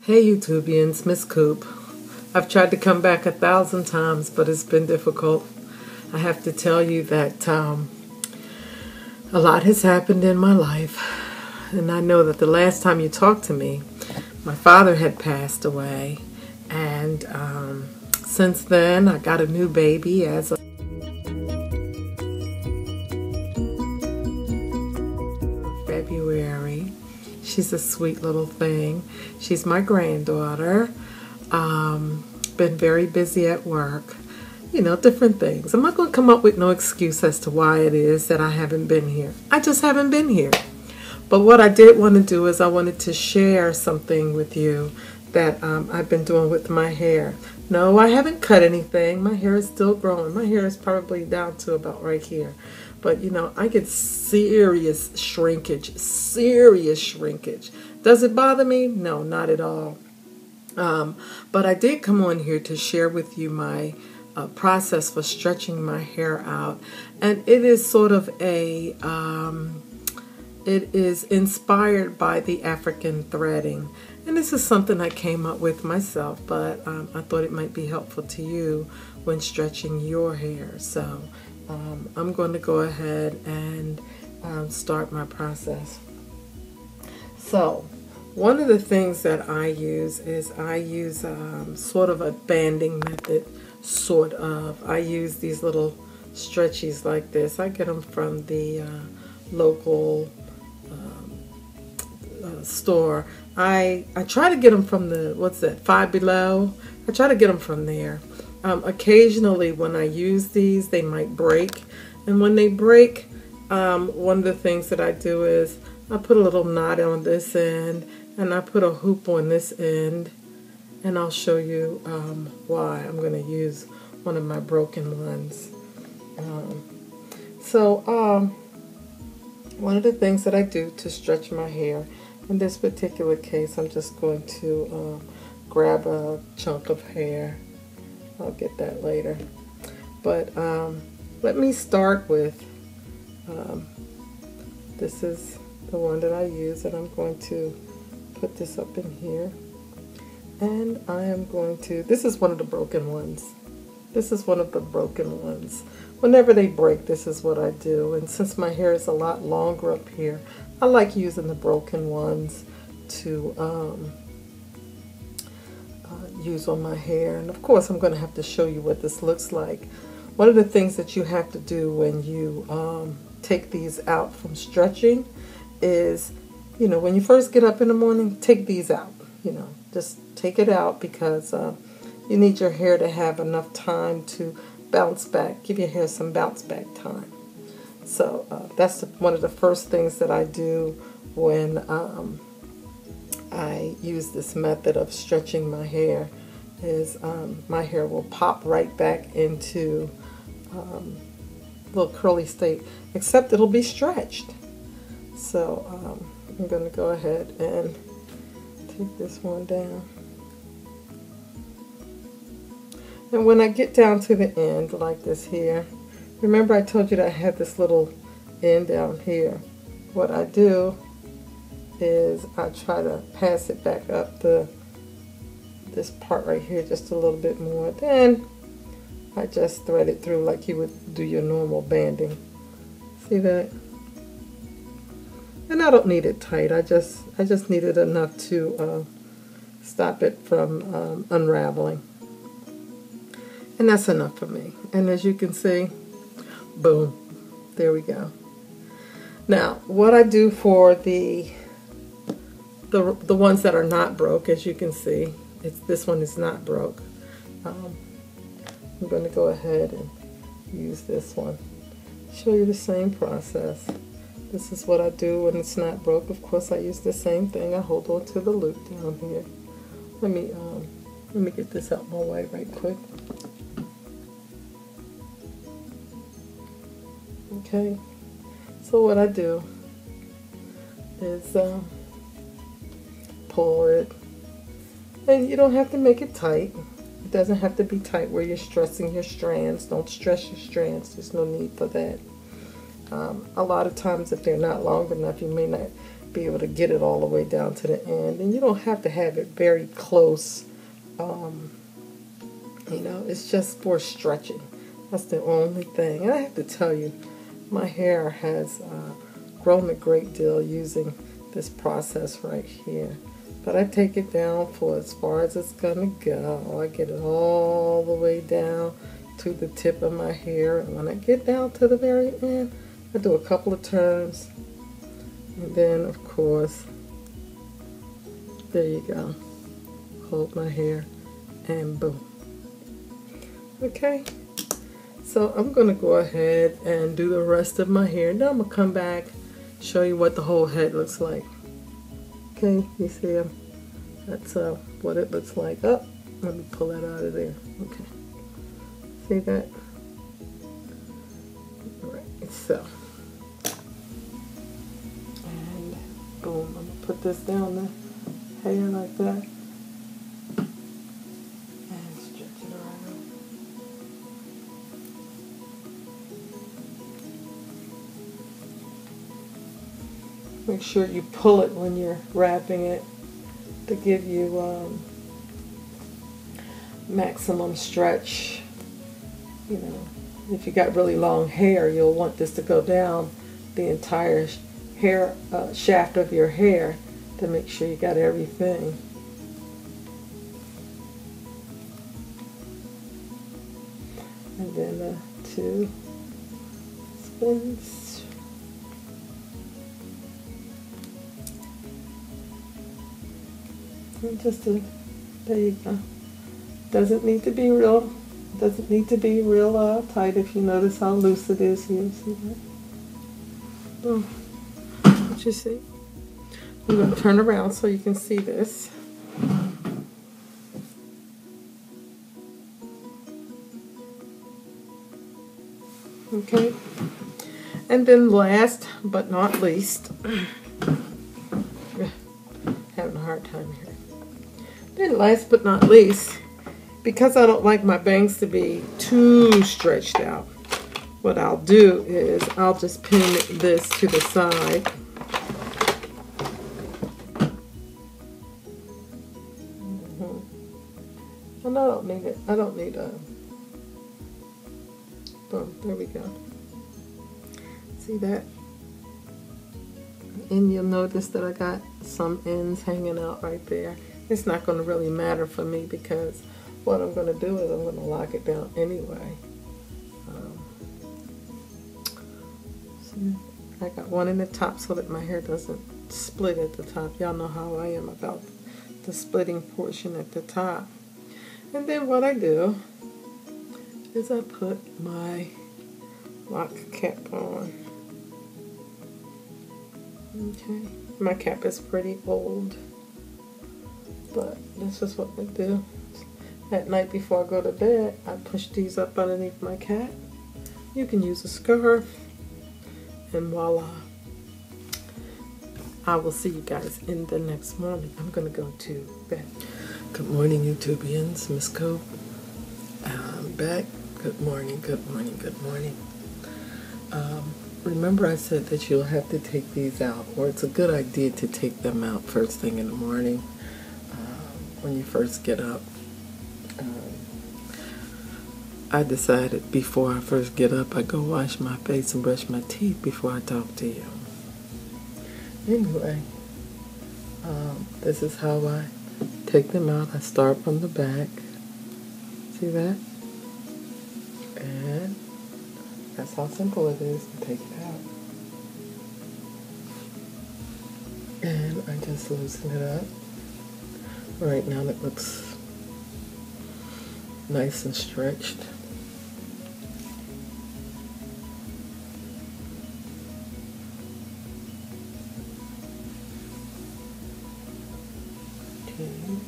Hey YouTubians, Miss Coop. I've tried to come back 1,000 times, but it's been difficult. I have to tell you that a lot has happened in my life. And I know that the last time you talked to me, my father had passed away. And since then, I got a new baby as of February. She's a sweet little thing. She's my granddaughter. Been very busy at work. You know, different things. I'm not going to come up with no excuse as to why it is that I haven't been here. I just haven't been here. But what I did want to do is I wanted to share something with you that I've been doing with my hair. No, I haven't cut anything. My hair is still growing. My hair is probably down to about right here. But, you know, I get serious shrinkage. Serious shrinkage. Does it bother me? No, not at all. But I did come on here to share with you my process for stretching my hair out. And it is sort of a, it is inspired by the African threading. And this is something I came up with myself, but I thought it might be helpful to you when stretching your hair. So I'm going to go ahead and start my process. So one of the things that I use is I use sort of a banding method, sort of. I use these little stretchies like this. I get them from the local store. I try to get them from the, what's that, Five Below? I try to get them from there. Occasionally when I use these, they might break. And when they break, one of the things that I do is I put a little knot on this end and I put a hoop on this end. And I'll show you why I'm going to use one of my broken ones. One of the things that I do to stretch my hair, in this particular case, I'm just going to grab a chunk of hair. I'll get that later. But let me start with, this is the one that I use, and I'm going to put this up in here. And I am going to, this is one of the broken ones. This is one of the broken ones. Whenever they break, this is what I do. And since my hair is a lot longer up here, I like using the broken ones to use on my hair. And of course, I'm going to have to show you what this looks like. One of the things that you have to do when you take these out from stretching is, you know, when you first get up in the morning, take these out. You know, just take it out because you need your hair to have enough time to bounce back. Give your hair some bounce back time. So that's one of the first things that I do when I use this method of stretching my hair is my hair will pop right back into a little curly state, except it'll be stretched. So I'm going to go ahead and take this one down. And when I get down to the end like this here, remember I told you that I had this little end down here. What I do is I try to pass it back up this part right here just a little bit more. Then I just thread it through like you would do your normal banding. See that? And I don't need it tight. I just need it enough to stop it from unraveling. And that's enough for me. And as you can see, boom, there we go. Now, what I do for the ones that are not broke, as you can see, this one is not broke. I'm going to go ahead and use this one. Show you the same process. This is what I do when it's not broke. Of course, I use the same thing. I hold on to the loop down here. Let me get this out my way right quick. Okay, so what I do is pull it, and you don't have to make it tight. It doesn't have to be tight where you're stressing your strands. Don't stress your strands. There's no need for that. A lot of times if they're not long enough, you may not be able to get it all the way down to the end. And you don't have to have it very close. You know, it's just for stretching. That's the only thing. And I have to tell you, my hair has grown a great deal using this process right here. But I take it down for as far as it's gonna go. I get it all the way down to the tip of my hair. And when I get down to the very end, I do a couple of turns. And then, of course, there you go. Hold my hair and boom. Okay, so I'm going to go ahead and do the rest of my hair. Now I'm going to come back, show you what the whole head looks like. Okay, you see that's what it looks like. Oh, let me pull that out of there. Okay, see that? All right, so, and boom, I'm going to put this down the hair like that. Make sure you pull it when you're wrapping it to give you maximum stretch. You know, if you got really long hair, you'll want this to go down the entire hair shaft of your hair to make sure you got everything. And then 2 spins. And just there you go. Doesn't need to be real tight. If you notice how loose it is here, see that? Boom. What you see? I'm going to turn around so you can see this. Okay. And then last but not least, having a hard time here. Then last but not least, because I don't like my bangs to be too stretched out, what I'll do is I'll just pin this to the side. And I don't need it. I don't need a... Boom, there we go. See that? And you'll notice that I got some ends hanging out right there. It's not going to really matter for me because what I'm going to do is I'm going to lock it down anyway. See, I got one in the top so that my hair doesn't split at the top. Y'all know how I am about the splitting portion at the top. And then what I do is I put my lock cap on. Okay, my cap is pretty old, but this is what I do. At night before I go to bed, I push these up underneath my cap. You can use a scarf, and voila. I will see you guys in the next morning. I'm gonna go to bed. Good morning, YouTubians. Miss Cope. I'm back. Good morning, good morning, good morning. Remember I said that you'll have to take these out, or it's a good idea to take them out first thing in the morning when you first get up. I decided before I first get up, I go wash my face and brush my teeth before I talk to you. Anyway, this is how I take them out. I start from the back. See that? And that's how simple it is to take it out. And I just loosen it up. Right now it looks nice and stretched. Okay, and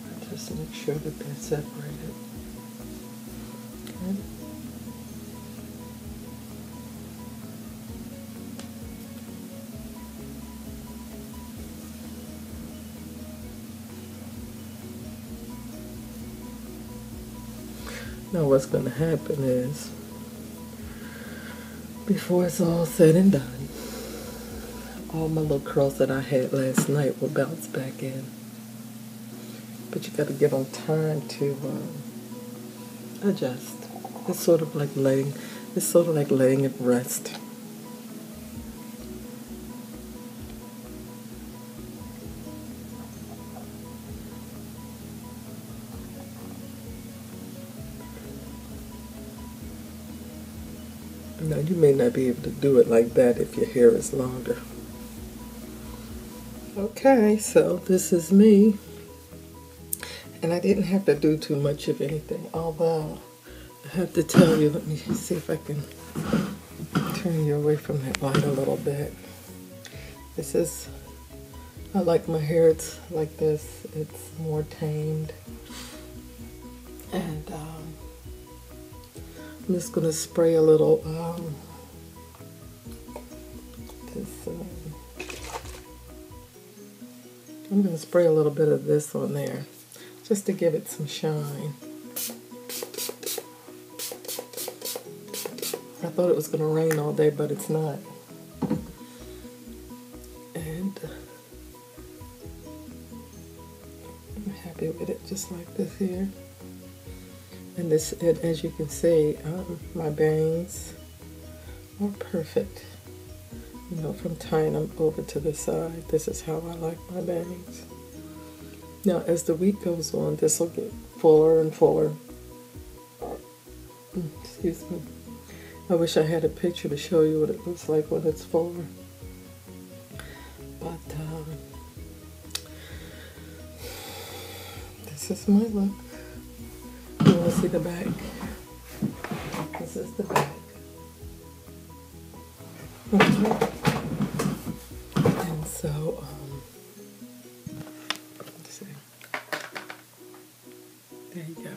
I just make sure that they're separated. Okay. Now what's going to happen is, before it's all said and done, all my little curls that I had last night will bounce back in. But you got to give them time to adjust. It's sort of like letting it rest. Now, you may not be able to do it like that if your hair is longer. Okay, so this is me. And I didn't have to do too much of anything, although I have to tell you, let me see if I can turn you away from that light a little bit. I like my hair, it's like this, it's more tamed. And I'm just going to spray a little I'm going to spray a little bit of this on there just to give it some shine. I thought it was going to rain all day, but it's not. And I'm happy with it, just like this here. And this, as you can see, my bangs are perfect. You know, from tying them over to the side, this is how I like my bangs. Now, as the week goes on, this will get fuller and fuller. Excuse me. I wish I had a picture to show you what it looks like when it's fuller. But this is my look. You want to see the back? This is the back. Okay. And so, let's see. There you go.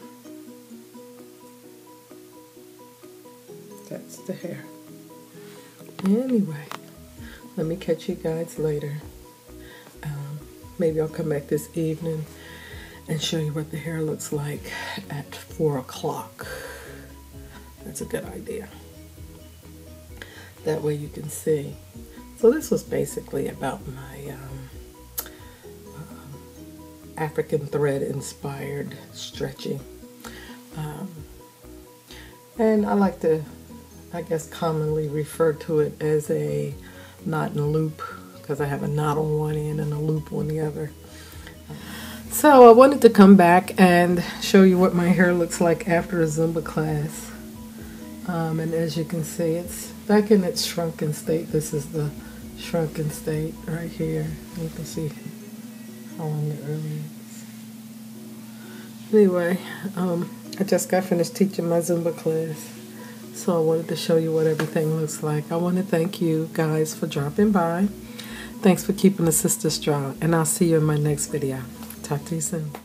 That's the hair. Anyway, let me catch you guys later. Maybe I'll come back this evening and show you what the hair looks like at 4 o'clock. That's a good idea. That way you can see. So this was basically about my African thread inspired stretching. And I like to, I guess, commonly refer to it as a knot and loop, because I have a knot on one end and a loop on the other. So I wanted to come back and show you what my hair looks like after a Zumba class. And as you can see, it's back in its shrunken state. This is the shrunken state right here. You can see how long it really is. Anyway, I just got finished teaching my Zumba class, so I wanted to show you what everything looks like. I want to thank you guys for dropping by. Thanks for keeping the sisters strong, and I'll see you in my next video. Talk to you soon.